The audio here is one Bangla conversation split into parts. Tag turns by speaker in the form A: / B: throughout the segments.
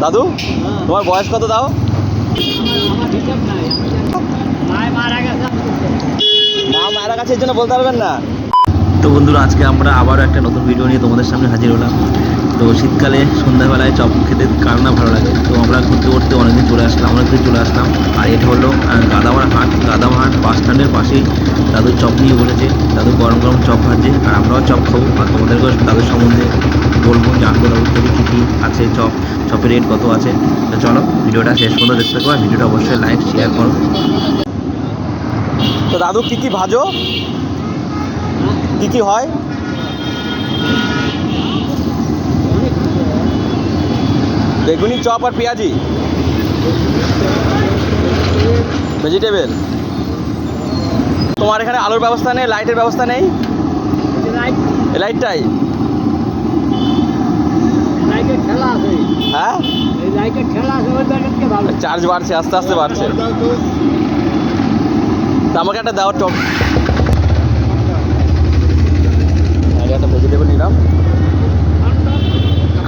A: দাদু তোমার বয়স কত দাও? মা মারা গেছে, এর জন্য বলতে পারবেন না। তো বন্ধুরা, আজকে আমরা আবারও একটা নতুন ভিডিও নিয়ে তোমাদের সামনে হাজির হলাম। তো শীতকালে সন্ধ্যাবেলায় চপ খেতে কার না ভালো লাগে। তো আমরা ঘুরতে ঘুরতে অনেকদিন চলে আসলাম। আর এটা হলো গাদামারা হাট। গাদামারা বাস স্ট্যান্ডের পাশেই দাদুর চপ নিয়ে বসেছে। দাদু গরম গরম চপ ভাজছে, আর আমরাও চপ খাবো। আর তোমাদেরকেও দাদুর সম্বন্ধে বলবো, জানবো দাদুর থেকে কী কী আছে, চপের রেট কত আছে। তো চলো ভিডিওটা শেষ পর্যন্ত দেখতে পারো। ভিডিওটা অবশ্যই লাইক শেয়ার করো। তো দাদু কী কী ভাজো, কী কী হয়? বেগুনি, চপ আর পেঁয়াজি, ভেজিটেবল। তোমার এখানে আলোর ব্যবস্থা নেই, লাইটের ব্যবস্থা নেই? লাইটটাই হ্যাঁ, চার্জ বাড়ছে, আস্তে আস্তে বাড়ছে। তা আমাকে একটা দাও চপ, একটা ভেজিটেবল নিলাম,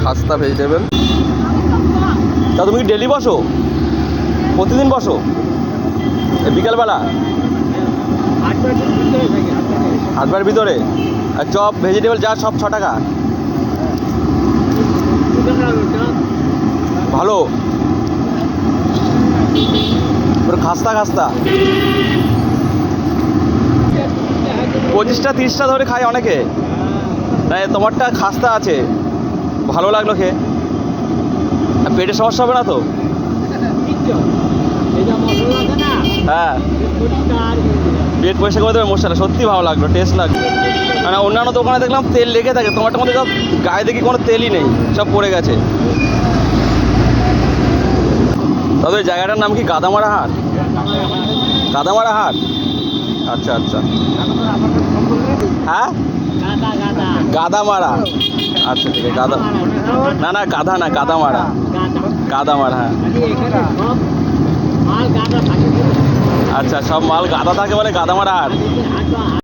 A: খাস্তা ভেজিটেবল। তা তুমি কি ডেলি বসো, প্রতিদিন বসো বিকালবেলা? 8টার ভিতরে। আর চপ ভেজিটেবল যা সব 6 টাকা? ভালো, খাস্তা 25টা 30টা ধরে খায় অনেকে। তাই তোমারটা খাস্তা আছে, ভালো লাগলো খেয়ে। পেটের সমস্যা হবে না তো? হ্যাঁ, পেট পয়সা করে দেবে মশলা। সত্যি ভালো লাগলো, টেস্ট লাগলো। মানে অন্যান্য দোকানে দেখলাম তেল লেগে থাকে, তোমারটার মধ্যে সব গায়ে দেখি কোনো তেলই নেই, সব পড়ে গেছে। তবে জায়গাটার নাম কি? গাদামারা হাট। গাদামারা হাট, আচ্ছা আচ্ছা। হ্যাঁ, গাদামারা, আচ্ছা ঠিক আছে। না গাধা না, গাদামারা। গাদামারা, হ্যাঁ। আচ্ছা, সব মাল গাদা থাকে বলে গাদামারা হাট।